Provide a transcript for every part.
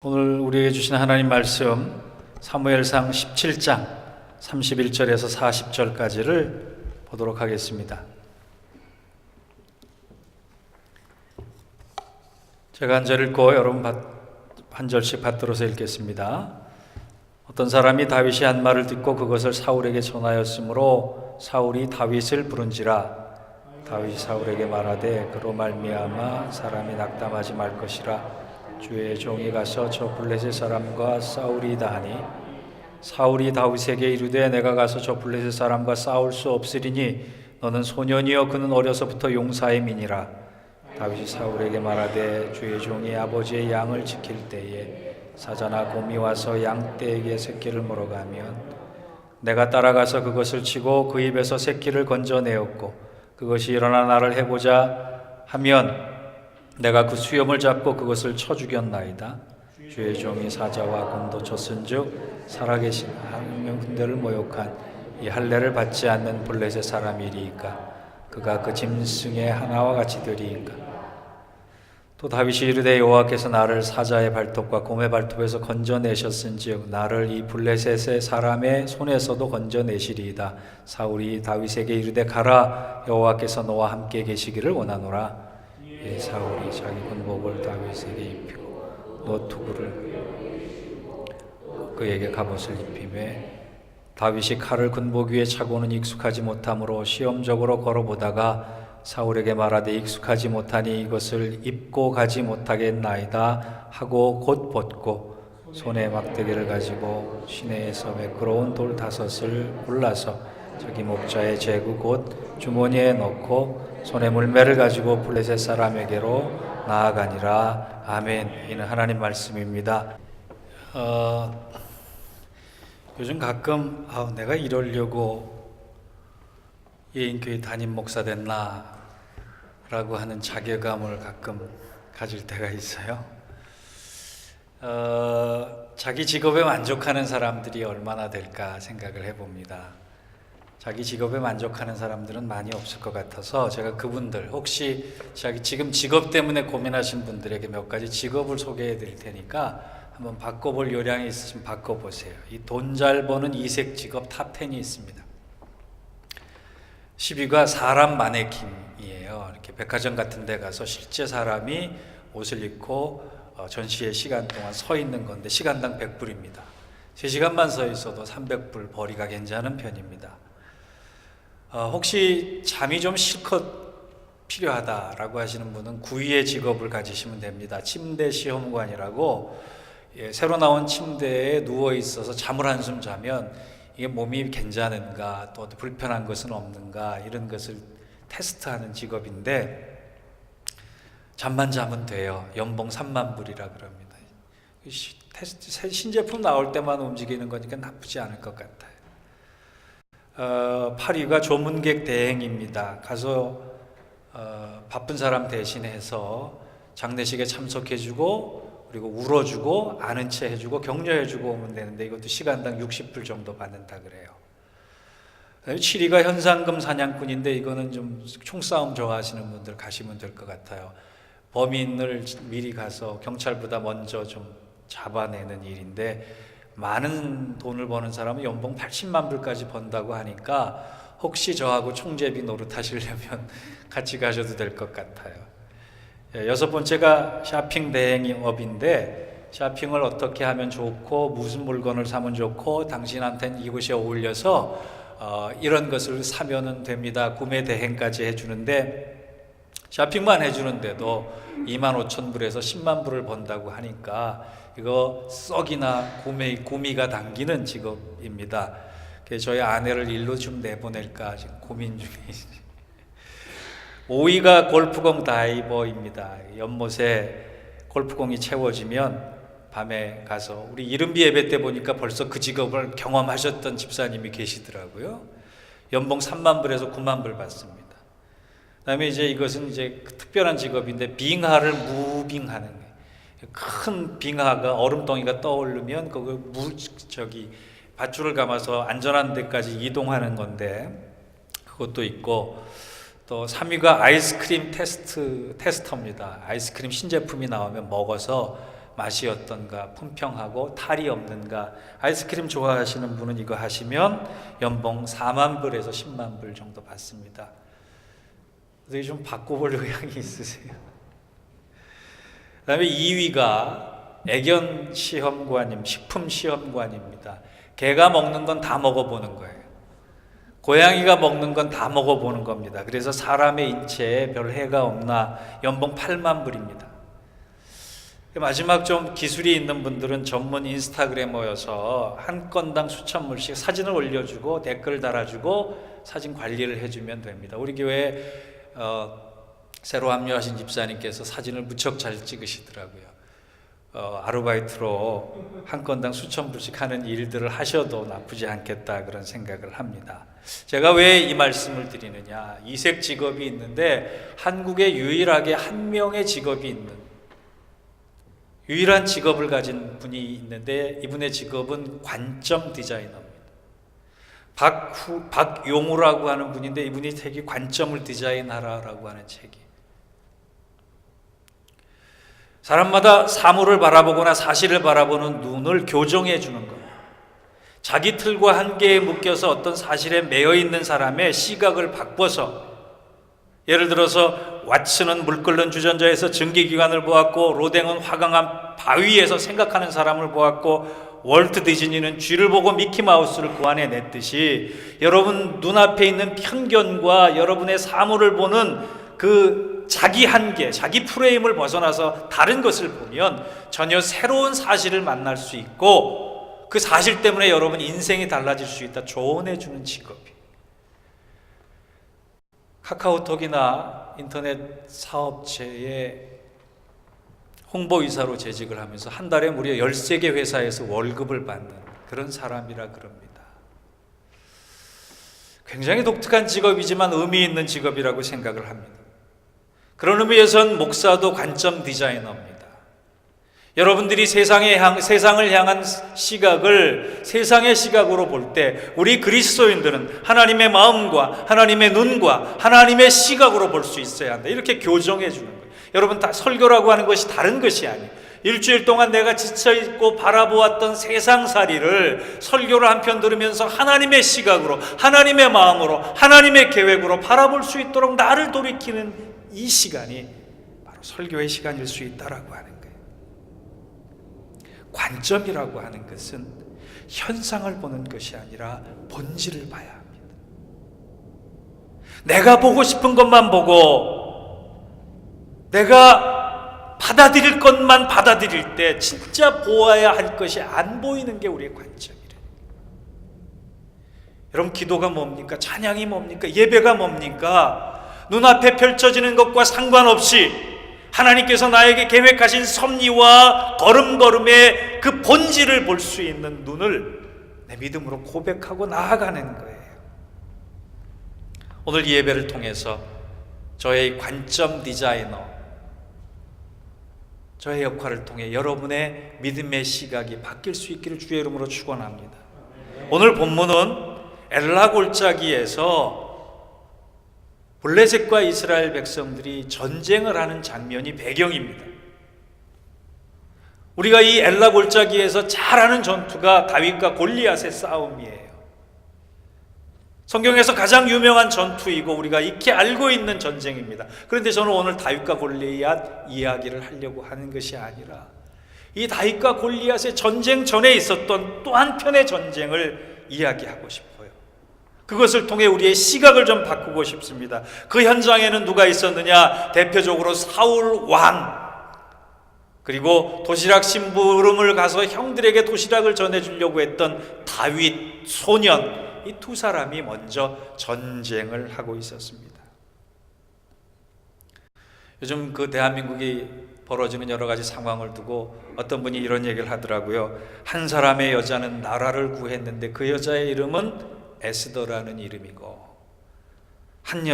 오늘 우리에게 주신 하나님 말씀 사무엘상 17장 31절에서 40절까지를 보도록 하겠습니다. 제가 한 절 읽고 여러분 한 절씩 받들어서 읽겠습니다. 어떤 사람이 다윗이 한 말을 듣고 그것을 사울에게 전하였으므로 사울이 다윗을 부른지라. 다윗이 사울에게 말하되 그로 말미암아 사람이 낙담하지 말 것이라. 주의 종이 가서 저 블레셋 사람과 싸우리이다 하니 사울이 다윗에게 이르되 내가 가서 저 블레셋 사람과 싸울 수 없으리니 너는 소년이요 그는 어려서부터 용사의 민이라. 다윗이 사울에게 말하되 주의 종이 아버지의 양을 지킬 때에 사자나 곰이 와서 양떼에게 새끼를 물어가면 내가 따라가서 그것을 치고 그 입에서 새끼를 건져내었고 그것이 일어나 나를 해보자 하면 내가 그 수염을 잡고 그것을 쳐 죽였나이다. 주의 종이 사자와 곰도 쳤은즉 살아계신 하나님의 군대를 모욕한 이 할례를 받지 않는 블레셋 사람이리이까 그가 그 짐승의 하나와 같이 되리이까. 또 다윗이 이르되 여호와께서 나를 사자의 발톱과 곰의 발톱에서 건져내셨은즉 나를 이 블레셋의 사람의 손에서도 건져내시리이다. 사울이 다윗에게 이르되 가라 여호와께서 너와 함께 계시기를 원하노라. 사울이 자기 군복을 다윗에게 입히고 노투구를 그에게 갑옷을 입히매 다윗이 칼을 군복 위에 차고는 익숙하지 못하므로 시험적으로 걸어보다가 사울에게 말하되 익숙하지 못하니 이것을 입고 가지 못하겠나이다 하고 곧 벗고 손에 막대기를 가지고 시내에서 매끄러운 돌 5을 골라서 자기 목자의 제구 곧 주머니에 넣고 손에 물매를 가지고 블레셋 사람에게로 나아가니라. 아멘. 이는 하나님 말씀입니다. 요즘 가끔 내가 이러려고 예인교회 담임 목사 됐나 라고 하는 자괴감을 가끔 가질 때가 있어요. 자기 직업에 만족하는 사람들이 얼마나 될까 생각을 해봅니다. 자기 직업에 만족하는 사람들은 많이 없을 것 같아서 제가 그분들 혹시 자기 지금 직업 때문에 고민하신 분들에게 몇 가지 직업을 소개해 드릴 테니까 한번 바꿔볼 요량이 있으시면 바꿔보세요. 이 돈 잘 버는 이색 직업 탑 10이 있습니다. 10위가 사람 마네킹이에요. 이렇게 백화점 같은 데 가서 실제 사람이 옷을 입고 전시회 시간 동안 서 있는 건데 시간당 100불입니다. 3시간만 서 있어도 300불 벌이가 괜찮은 편입니다. 혹시 잠이 좀 실컷 필요하다라고 하시는 분은 9위의 직업을 가지시면 됩니다. 침대 시험관이라고 새로 나온 침대에 누워 있어서 잠을 한숨 자면 이게 몸이 괜찮은가 또 불편한 것은 없는가 이런 것을 테스트하는 직업인데 잠만 자면 돼요. 연봉 3만 불이라 그럽니다. 테스트 신제품 나올 때만 움직이는 거니까 나쁘지 않을 것 같아요. 8위가 조문객 대행입니다. 가서 바쁜 사람 대신해서 장례식에 참석해주고 그리고 울어주고 아는 체 해주고 격려해주고 오면 되는데 이것도 시간당 60불 정도 받는다 그래요. 7위가 현상금 사냥꾼인데 이거는 좀 총싸움 좋아하시는 분들 가시면 될 것 같아요. 범인을 미리 가서 경찰보다 먼저 좀 잡아내는 일인데 많은 돈을 버는 사람은 연봉 80만 불까지 번다고 하니까 혹시 저하고 총제비 노릇하시려면 같이 가셔도 될 것 같아요. 6번째가 쇼핑 대행업인데 쇼핑을 어떻게 하면 좋고 무슨 물건을 사면 좋고 당신한테는 이것이 어울려서 이런 것을 사면 됩니다. 구매 대행까지 해주는데 쇼핑만 해주는데도 25,000불에서 10만 불을 번다고 하니까 이거 썩이나 구미가 당기는 직업입니다. 그래서 저희 아내를 일로 좀 내보낼까 지금 고민 중에 있어요. 5위가 골프공 다이버입니다. 연못에 골프공이 채워지면 밤에 가서 우리 이른비 예배 때 보니까 벌써 그 직업을 경험하셨던 집사님이 계시더라고요. 연봉 3만 불에서 9만 불 받습니다. 그다음에 이것은 특별한 직업인데 빙하를 무빙하는 거예요. 큰 빙하가 얼음덩이가 떠오르면 그걸 밧줄을 감아서 안전한 데까지 이동하는 건데 그것도 있고 또 3위가 아이스크림 테스터입니다. 아이스크림 신제품이 나오면 먹어서 맛이 어떤가, 품평하고 탈이 없는가. 아이스크림 좋아하시는 분은 이거 하시면 연봉 4만 불에서 10만 불 정도 받습니다. 어떻게 좀 바꿔볼 의향이 있으세요? 그 다음에 2위가 애견 시험관임, 식품 시험관입니다. 개가 먹는 건 다 먹어보는 거예요. 고양이가 먹는 건 다 먹어보는 겁니다. 그래서 사람의 인체에 별 해가 없나. 연봉 8만 불입니다. 마지막 좀 기술이 있는 분들은 전문 인스타그래머여서 한 건당 수천 물씩 사진을 올려주고 댓글 달아주고 사진 관리를 해주면 됩니다. 우리 교회에 새로 합류하신 집사님께서 사진을 무척 잘 찍으시더라고요. 아르바이트로 한 건당 수천 불씩 하는 일들을 하셔도 나쁘지 않겠다, 그런 생각을 합니다. 제가 왜 이 말씀을 드리느냐, 이색 직업이 있는데 한국에 유일하게 한 명의 직업이 있는, 유일한 직업을 가진 분이 있는데 이분의 직업은 관점 디자이너입니다. 박용우라고 하는 분인데 이분이 책이 관점을 디자인하라라고 하는 책이, 사람마다 사물을 바라보거나 사실을 바라보는 눈을 교정해 주는 겁니다. 자기 틀과 한계에 묶여서 어떤 사실에 매여 있는 사람의 시각을 바꿔서, 예를 들어서 왓슨은 물 끓는 주전자에서 증기기관을 보았고, 로댕은 화강암 바위에서 생각하는 사람을 보았고, 월트 디즈니는 쥐를 보고 미키마우스를 그 안에 냈듯이, 여러분 눈앞에 있는 편견과 여러분의 사물을 보는 그 자기 한계, 자기 프레임을 벗어나서 다른 것을 보면 전혀 새로운 사실을 만날 수 있고, 그 사실 때문에 여러분 인생이 달라질 수 있다 조언해 주는 직업이에요. 카카오톡이나 인터넷 사업체의 홍보이사로 재직을 하면서 한 달에 무려 13개 회사에서 월급을 받는 그런 사람이라 그럽니다. 굉장히 독특한 직업이지만 의미 있는 직업이라고 생각을 합니다. 그런 의미에선 목사도 관점 디자이너입니다. 여러분들이 세상을 향한 시각을 세상의 시각으로 볼 때 우리 그리스도인들은 하나님의 마음과 하나님의 눈과 하나님의 시각으로 볼 수 있어야 한다. 이렇게 교정해 주는 거예요. 여러분, 다 설교라고 하는 것이 다른 것이 아니에요. 일주일 동안 내가 지쳐있고 바라보았던 세상살이를 설교를 한 편 들으면서 하나님의 시각으로, 하나님의 마음으로, 하나님의 계획으로 바라볼 수 있도록 나를 돌이키는 이 시간이 바로 설교의 시간일 수 있다라고 하는 거예요. 관점이라고 하는 것은 현상을 보는 것이 아니라 본질을 봐야 합니다. 내가 보고 싶은 것만 보고 내가 받아들일 것만 받아들일 때 진짜 보아야 할 것이 안 보이는 게 우리의 관점이래요. 여러분, 기도가 뭡니까? 찬양이 뭡니까? 예배가 뭡니까? 눈앞에 펼쳐지는 것과 상관없이 하나님께서 나에게 계획하신 섭리와 걸음걸음의 그 본질을 볼 수 있는 눈을 내 믿음으로 고백하고 나아가는 거예요. 오늘 이 예배를 통해서 저의 관점 디자이너, 저의 역할을 통해 여러분의 믿음의 시각이 바뀔 수 있기를 주의 이름으로 축원합니다. 오늘 본문은 엘라 골짜기에서 블레셋과 이스라엘 백성들이 전쟁을 하는 장면이 배경입니다. 우리가 이 엘라 골짜기에서 잘 아는 전투가 다윗과 골리앗의 싸움이에요. 성경에서 가장 유명한 전투이고 우리가 익히 알고 있는 전쟁입니다. 그런데 저는 오늘 다윗과 골리앗 이야기를 하려고 하는 것이 아니라 이 다윗과 골리앗의 전쟁 전에 있었던 또 한편의 전쟁을 이야기하고 싶어요. 그것을 통해 우리의 시각을 좀 바꾸고 싶습니다. 그 현장에는 누가 있었느냐? 대표적으로 사울 왕, 그리고 도시락 심부름을 가서 형들에게 도시락을 전해주려고 했던 다윗 소년, 이 두 사람이 먼저 전쟁을 하고 있었습니다. 요즘 그 대한민국이 벌어지는 여러 가지 상황을 두고 어떤 분이 이런 얘기를 하더라고요. 한 사람의 여자는 나라를 구했는데 그 여자의 이름은 에스더라는 이름이고, 한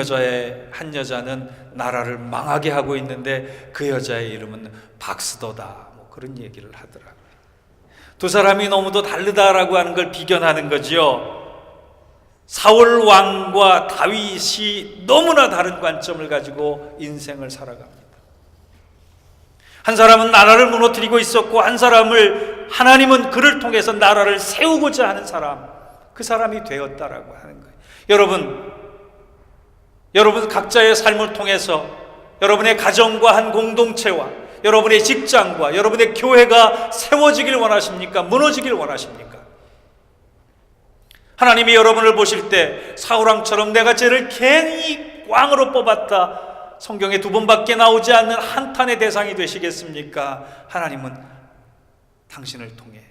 여자는 나라를 망하게 하고 있는데 그 여자의 이름은 박스더다, 뭐 그런 얘기를 하더라고요. 두 사람이 너무도 다르다라고 하는 걸 비견하는 거지요. 사울 왕과 다윗이 너무나 다른 관점을 가지고 인생을 살아갑니다. 한 사람은 나라를 무너뜨리고 있었고, 한 사람을 하나님은 그를 통해서 나라를 세우고자 하는 사람, 그 사람이 되었다라고 하는 거예요. 여러분 각자의 삶을 통해서 여러분의 가정과 한 공동체와 여러분의 직장과 여러분의 교회가 세워지길 원하십니까? 무너지길 원하십니까? 하나님이 여러분을 보실 때 사울왕처럼 내가 쟤를 괜히 꽝으로 뽑았다, 성경에 2번밖에 나오지 않는 한탄의 대상이 되시겠습니까? 하나님은 당신을 통해,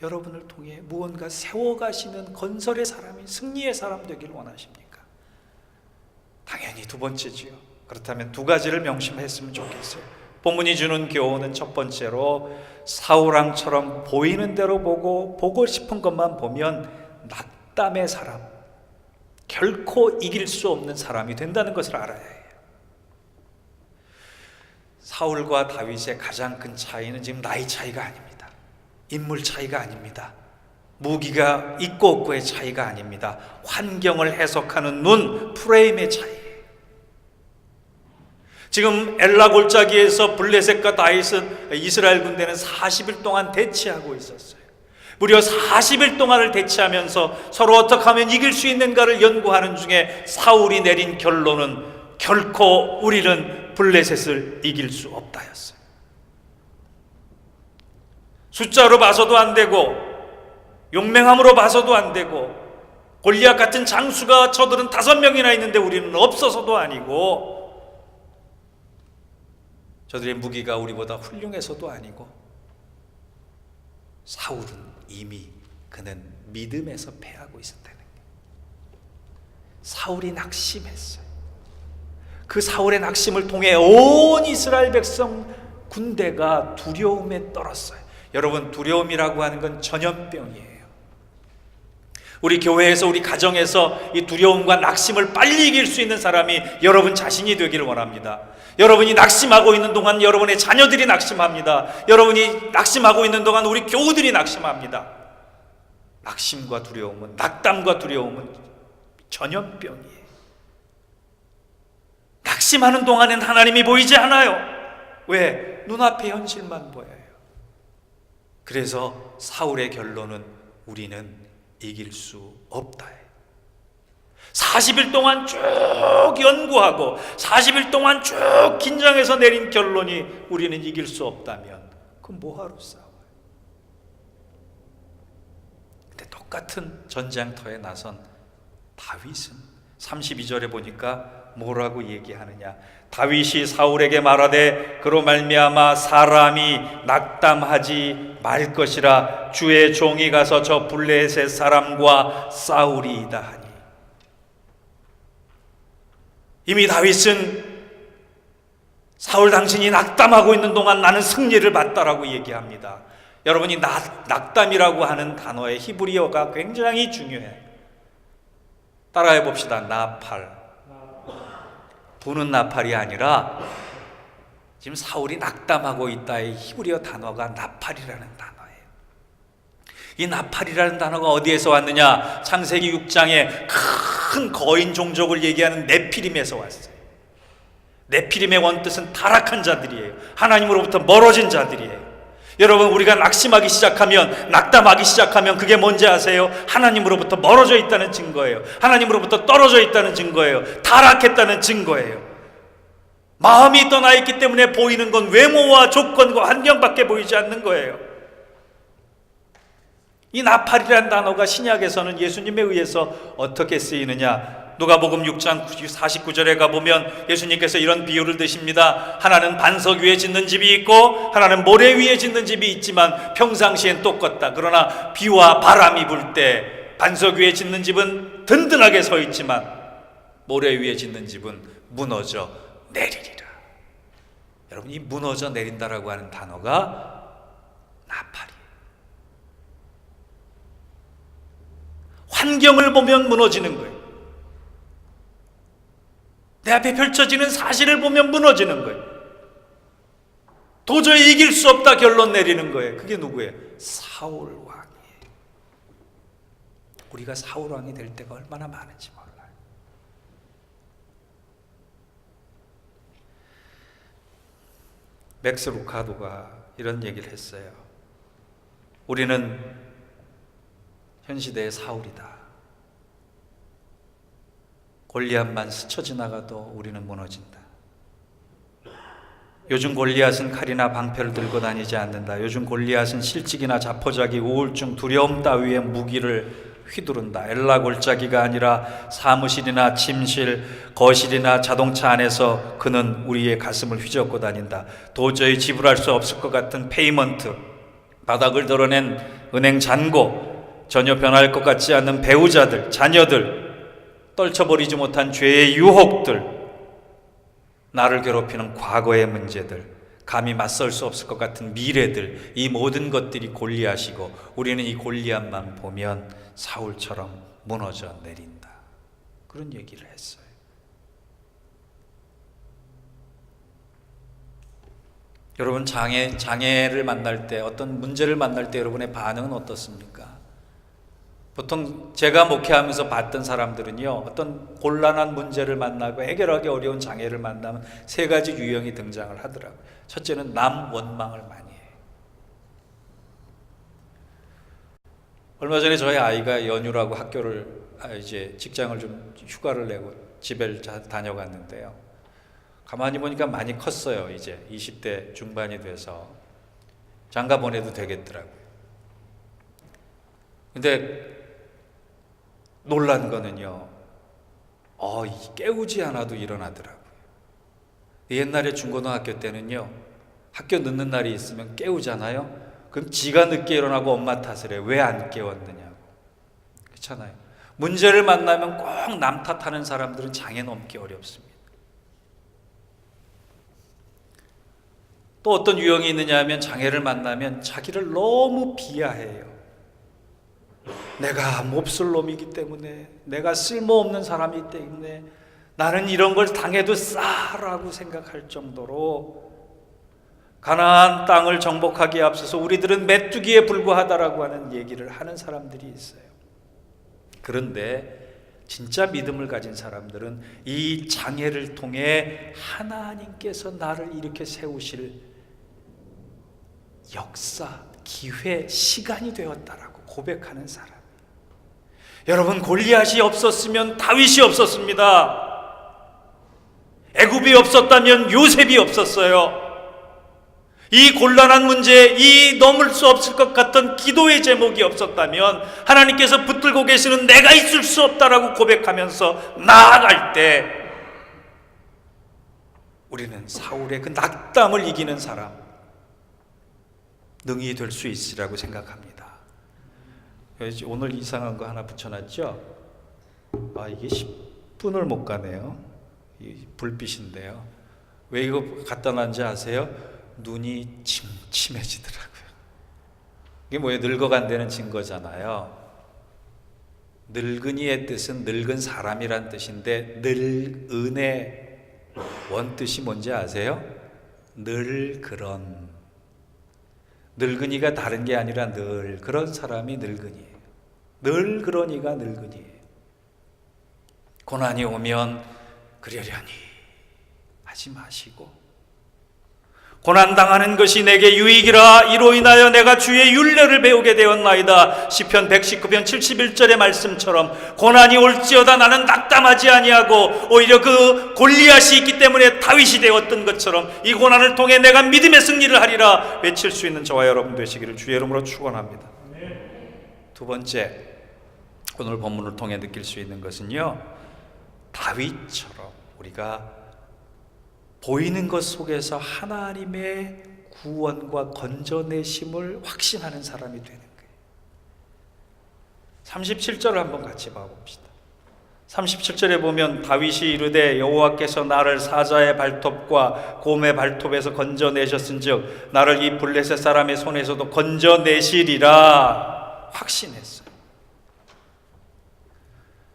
여러분을 통해 무언가 세워가시는 건설의 사람이, 승리의 사람 되길 원하십니까? 당연히 2번째지요. 그렇다면 2가지를 명심했으면 좋겠어요. 본문이 주는 교훈은 첫 번째로, 사울왕처럼 보이는 대로 보고 싶은 것만 보면 낙담의 사람, 결코 이길 수 없는 사람이 된다는 것을 알아야 해요. 사울과 다윗의 가장 큰 차이는 지금 나이 차이가 아닙니다. 인물 차이가 아닙니다. 무기가 있고 없고의 차이가 아닙니다. 환경을 해석하는 눈, 프레임의 차이예요. 지금 엘라 골짜기에서 블레셋과 다윗은 이스라엘 군대는 40일 동안 대치하고 있었어요. 무려 40일 동안을 대치하면서 서로 어떻게 하면 이길 수 있는가를 연구하는 중에 사울이 내린 결론은 결코 우리는 블레셋을 이길 수 없다였어요. 숫자로 봐서도 안 되고 용맹함으로 봐서도 안 되고, 골리앗 같은 장수가 저들은 5명이나 있는데 우리는 없어서도 아니고, 저들의 무기가 우리보다 훌륭해서도 아니고, 사울은 이미 그는 믿음에서 패하고 있었다는 거예요. 사울이 낙심했어요. 그 사울의 낙심을 통해 온 이스라엘 백성 군대가 두려움에 떨었어요. 여러분, 두려움이라고 하는 건 전염병이에요. 우리 교회에서, 우리 가정에서 이 두려움과 낙심을 빨리 이길 수 있는 사람이 여러분 자신이 되기를 원합니다. 여러분이 낙심하고 있는 동안 여러분의 자녀들이 낙심합니다. 여러분이 낙심하고 있는 동안 우리 교우들이 낙심합니다. 낙심과 두려움은, 낙담과 두려움은 전염병이에요. 낙심하는 동안엔 하나님이 보이지 않아요. 왜? 눈앞의 현실만 보여요. 그래서 사울의 결론은 우리는 이길 수 없다. 40일 동안 쭉 연구하고 40일 동안 쭉 긴장해서 내린 결론이 우리는 이길 수 없다면 그럼 뭐하러 싸워요? 근데 똑같은 전장터에 나선 다윗은 32절에 보니까 뭐라고 얘기하느냐? 다윗이 사울에게 말하되 그로 말미암아 사람이 낙담하지 말 것이라, 주의 종이 가서 저 블레셋 사람과 싸우리이다 하니. 이미 다윗은 사울 당신이 낙담하고 있는 동안 나는 승리를 봤다라고 얘기합니다. 여러분이 낙담이라고 하는 단어의 히브리어가 굉장히 중요해요. 따라해 봅시다. 나팔. 부는 나팔이 아니라 지금 사울이 낙담하고 있다의 히브리어 단어가 나팔이라는 단어예요. 이 나팔이라는 단어가 어디에서 왔느냐? 창세기 6장에 큰 거인 종족을 얘기하는 네피림에서 왔어요. 네피림의 원뜻은 타락한 자들이에요. 하나님으로부터 멀어진 자들이에요. 여러분, 우리가 낙심하기 시작하면, 낙담하기 시작하면 그게 뭔지 아세요? 하나님으로부터 멀어져 있다는 증거예요. 하나님으로부터 떨어져 있다는 증거예요. 타락했다는 증거예요. 마음이 떠나 있기 때문에 보이는 건 외모와 조건과 환경밖에 보이지 않는 거예요. 이 나팔이라는 단어가 신약에서는 예수님에 의해서 어떻게 쓰이느냐? 누가복음 6장 49절에 가보면 예수님께서 이런 비유를 드십니다. 하나는 반석 위에 짓는 집이 있고 하나는 모래 위에 짓는 집이 있지만 평상시엔 똑같다. 그러나 비와 바람이 불 때 반석 위에 짓는 집은 든든하게 서 있지만 모래 위에 짓는 집은 무너져 내리리라. 여러분, 이 무너져 내린다라고 하는 단어가 나팔이에요. 환경을 보면 무너지는 거예요. 내 앞에 펼쳐지는 사실을 보면 무너지는 거예요. 도저히 이길 수 없다 결론 내리는 거예요. 그게 누구예요? 사울 왕이에요. 우리가 사울 왕이 될 때가 얼마나 많은지 몰라요. 맥스 루카도가 이런 얘기를 했어요. 우리는 현 시대의 사울이다. 골리앗만 스쳐 지나가도 우리는 무너진다. 요즘 골리앗은 칼이나 방패를 들고 다니지 않는다. 요즘 골리앗은 실직이나 자포자기, 우울증, 두려움 따위의 무기를 휘두른다. 엘라 골짜기가 아니라 사무실이나 침실, 거실이나 자동차 안에서 그는 우리의 가슴을 휘젓고 다닌다. 도저히 지불할 수 없을 것 같은 페이먼트, 바닥을 드러낸 은행 잔고, 전혀 변할 것 같지 않는 배우자들, 자녀들, 떨쳐버리지 못한 죄의 유혹들, 나를 괴롭히는 과거의 문제들, 감히 맞설 수 없을 것 같은 미래들, 이 모든 것들이 골리앗이고 우리는 이 골리앗만 보면 사울처럼 무너져 내린다. 그런 얘기를 했어요. 여러분, 장애를 만날 때, 어떤 문제를 만날 때 여러분의 반응은 어떻습니까? 보통 제가 목회하면서 봤던 사람들은요, 어떤 곤란한 문제를 만나고 해결하기 어려운 장애를 만나면 세 가지 유형이 등장을 하더라고요. 첫째는 남 원망을 많이 해요. 얼마 전에 저희 아이가 연휴라고 이제 직장을 좀 휴가를 내고 집에 다녀갔는데요. 가만히 보니까 많이 컸어요. 이제 20대 중반이 돼서 장가 보내도 되겠더라고요. 근데 놀란 거는요, 깨우지 않아도 일어나더라고요. 옛날에 중고등학교 때는요, 학교 늦는 날이 있으면 깨우잖아요. 그럼 지가 늦게 일어나고 엄마 탓을 해요. 왜 안 깨웠느냐고. 그렇잖아요. 문제를 만나면 꼭 남 탓하는 사람들은 장애 넘기 어렵습니다. 또 어떤 유형이 있느냐 하면 장애를 만나면 자기를 너무 비하해요. 내가 몹쓸 놈이기 때문에, 내가 쓸모없는 사람이기 때문에 나는 이런 걸 당해도 싸라고 생각할 정도로 가나안 땅을 정복하기에 앞서서 우리들은 메뚜기에 불과하다라고 하는 얘기를 하는 사람들이 있어요. 그런데 진짜 믿음을 가진 사람들은 이 장애를 통해 하나님께서 나를 이렇게 세우실 역사, 기회, 시간이 되었다라고 고백하는 사람. 여러분, 골리앗이 없었으면 다윗이 없었습니다. 애굽이 없었다면 요셉이 없었어요. 이 곤란한 문제, 이 넘을 수 없을 것 같던 기도의 제목이 없었다면 하나님께서 붙들고 계시는 내가 있을 수 없다라고 고백하면서 나아갈 때 우리는 사울의 그 낙담을 이기는 사람, 능히 될 수 있으리라고 생각합니다. 오늘 이상한 거 하나 붙여놨죠? 이게 10분을 못 가네요. 이 불빛인데요. 왜 이거 갖다 놨는지 아세요? 눈이 침침해지더라고요. 이게 뭐예요? 늙어간다는 증거잖아요. 늙은이의 뜻은 늙은 사람이란 뜻인데, 늙은의 원뜻이 뭔지 아세요? 늘 그런. 늙은이가 다른 게 아니라 늘 그런 사람이 늙은이에요. 늘 그런 이가 늙은이에요. 고난이 오면 그러려니 하지 마시고, 고난당하는 것이 내게 유익이라, 이로 인하여 내가 주의 율례를 배우게 되었나이다. 시편 119편 71절의 말씀처럼 고난이 올지어다 나는 낙담하지 아니하고 오히려 그 골리앗이 있기 때문에 다윗이 되었던 것처럼 이 고난을 통해 내가 믿음의 승리를 하리라 외칠 수 있는 저와 여러분 되시기를 주의 이름으로 축원합니다. 두 번째, 오늘 본문을 통해 느낄 수 있는 것은요, 다윗처럼 우리가 보이는 것 속에서 하나님의 구원과 건져내심을 확신하는 사람이 되는 거예요. 37절을 한번 같이 봐봅시다. 37절에 보면 다윗이 이르되 여호와께서 나를 사자의 발톱과 곰의 발톱에서 건져내셨은즉 나를 이 블레셋 사람의 손에서도 건져내시리라 확신했어요.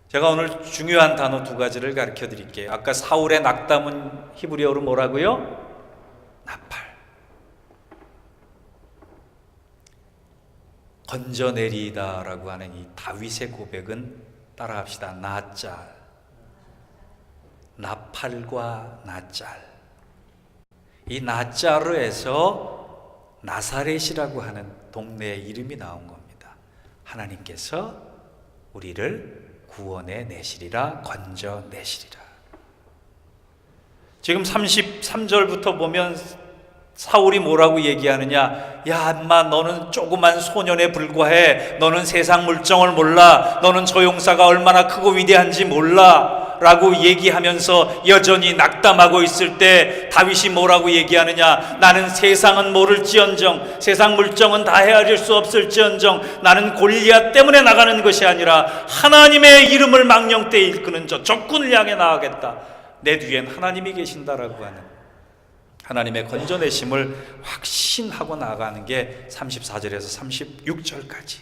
제가 오늘 중요한 단어 두 가지를 가르쳐 드릴게요. 아까 사울의 낙담은 히브리어로 뭐라고요? 나팔. 건져내리다라고 하는 이 다윗의 고백은 따라합시다. 나짤. 나팔과 나짤. 이 나자르에서 나사렛이라고 하는 동네의 이름이 나온 겁니다. 하나님께서 우리를 구원해 내시리라, 건져 내시리라. 지금 33절부터 보면 사울이 뭐라고 얘기하느냐? 야, 인마, 너는 조그만 소년에 불과해. 너는 세상 물정을 몰라. 너는 저 용사가 얼마나 크고 위대한지 몰라. 라고 얘기하면서 여전히 낙담하고 있을 때 다윗이 뭐라고 얘기하느냐? 나는 세상은 모를지언정, 세상 물정은 다 헤아릴 수 없을지언정, 나는 골리앗 때문에 나가는 것이 아니라 하나님의 이름을 망령되이 일컫는 저 적군을 향해 나아가겠다. 내 뒤엔 하나님이 계신다라고 하는 하나님의 건져내심을 확신하고 나아가는 게 34절에서 36절까지예요.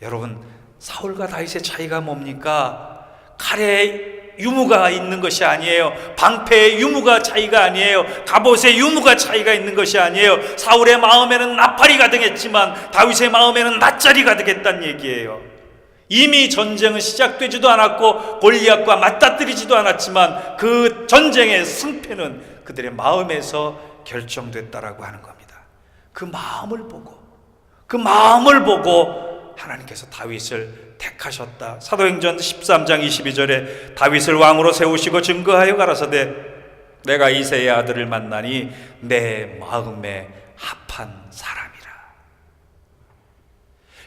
여러분, 사울과 다윗의 차이가 뭡니까? 칼에 유무가 있는 것이 아니에요. 방패의 유무가 차이가 아니에요. 갑옷의 유무가 차이가 있는 것이 아니에요. 사울의 마음에는 나팔이 가득했지만 다윗의 마음에는 낫자리 가득했다는 얘기예요. 이미 전쟁은 시작되지도 않았고 골리앗과 맞닥뜨리지도 않았지만 그 전쟁의 승패는 그들의 마음에서 결정됐다라고 하는 겁니다. 그 마음을 보고 하나님께서 다윗을 택하셨다. 사도행전 13장 22절에 다윗을 왕으로 세우시고 증거하여 가라사대 내가 이새의 아들을 만나니 내 마음에 합한 사람이라.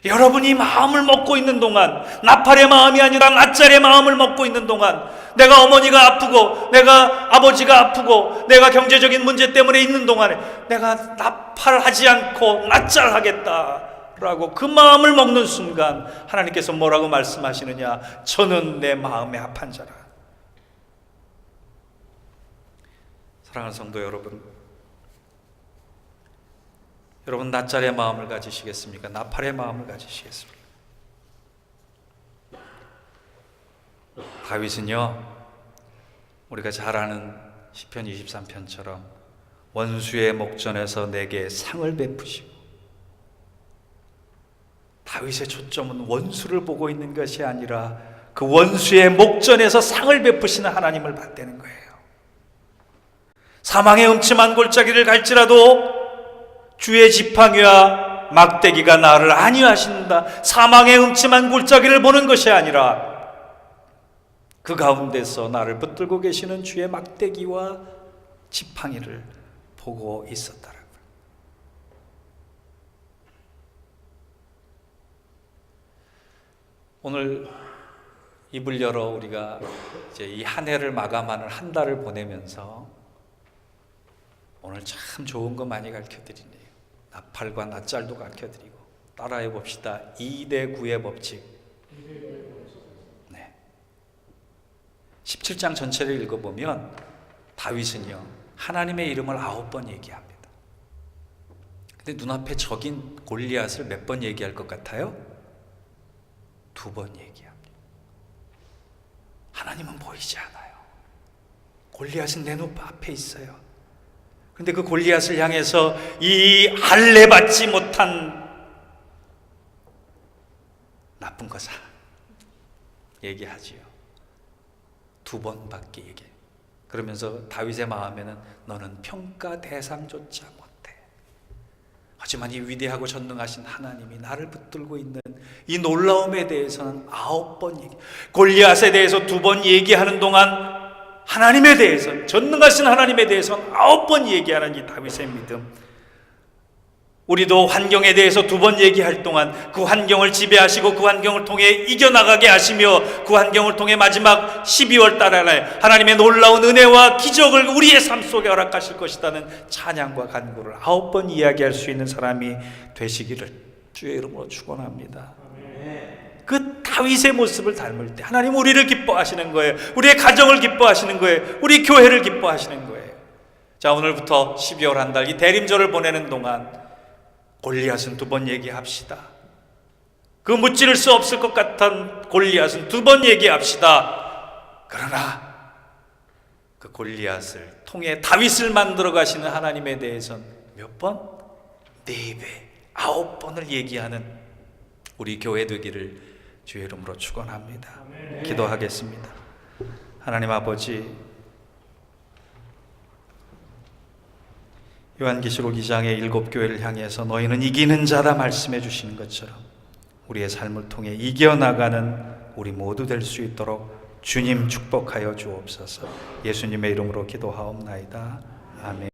여러분이 마음을 먹고 있는 동안, 나팔의 마음이 아니라 낫잘의 마음을 먹고 있는 동안, 내가 어머니가 아프고 내가 아버지가 아프고 내가 경제적인 문제 때문에 있는 동안에 내가 나팔하지 않고 낫잘하겠다라고 그 마음을 먹는 순간 하나님께서 뭐라고 말씀하시느냐? 저는 내 마음에 합한 자라. 사랑하는 성도 여러분, 여러분 낫잘의 마음을 가지시겠습니까? 나팔의 마음을 가지시겠습니까? 다윗은요, 우리가 잘 아는 시편 23편처럼 원수의 목전에서 내게 상을 베푸시고, 다윗의 초점은 원수를 보고 있는 것이 아니라 그 원수의 목전에서 상을 베푸시는 하나님을 받대는 거예요. 사망의 음침한 골짜기를 갈지라도 주의 지팡이와 막대기가 나를 안위하신다. 사망의 음침한 골짜기를 보는 것이 아니라 그 가운데서 나를 붙들고 계시는 주의 막대기와 지팡이를 보고 있었다라고요. 오늘 입을 열어 우리가 이제 이 한 해를 마감하는 한 달을 보내면서 오늘 참 좋은 거 많이 가르쳐드리네요. 나팔과 낫잘도 가르쳐드리고 따라해 봅시다. 2대 9의 법칙. 17장 전체를 읽어보면 다윗은요, 하나님의 이름을 9번 얘기합니다. 근데 눈앞에 적인 골리앗을 몇 번 얘기할 것 같아요? 2번 얘기합니다. 하나님은 보이지 않아요. 골리앗은 내 눈앞에 있어요. 근데 그 골리앗을 향해서 이 할례 받지 못한 나쁜 거사 얘기하지요. 2번밖에 얘기해. 그러면서 다윗의 마음에는 너는 평가 대상조차 못해. 하지만 이 위대하고 전능하신 하나님이 나를 붙들고 있는 이 놀라움에 대해서는 9번 얘기. 골리앗에 대해서 2번 얘기하는 동안 하나님에 대해서, 전능하신 하나님에 대해서는 9번 얘기하는 이 다윗의 믿음. 우리도 환경에 대해서 2번 얘기할 동안 그 환경을 지배하시고 그 환경을 통해 이겨나가게 하시며 그 환경을 통해 마지막 12월 달에 하나님의 놀라운 은혜와 기적을 우리의 삶 속에 허락하실 것이라는 찬양과 간구를 9번 이야기할 수 있는 사람이 되시기를 주의 이름으로 축원합니다. 그 다윗의 모습을 닮을 때 하나님 우리를 기뻐하시는 거예요. 우리의 가정을 기뻐하시는 거예요. 우리 교회를 기뻐하시는 거예요. 자, 오늘부터 12월 한 달 이 대림절을 보내는 동안 골리앗은 2번 얘기합시다. 그 무찌를 수 없을 것 같은 골리앗은 2번 얘기합시다. 그러나 그 골리앗을 통해 다윗을 만들어 가시는 하나님에 대해서는 몇 번? 4배, 9번을 얘기하는 우리 교회 되기를 주의 이름으로 축원합니다. 기도하겠습니다. 하나님 아버지, 요한계시록 2장의 7교회를 향해서 너희는 이기는 자다 말씀해 주시는 것처럼 우리의 삶을 통해 이겨나가는 우리 모두 될 수 있도록 주님 축복하여 주옵소서. 예수님의 이름으로 기도하옵나이다. 아멘.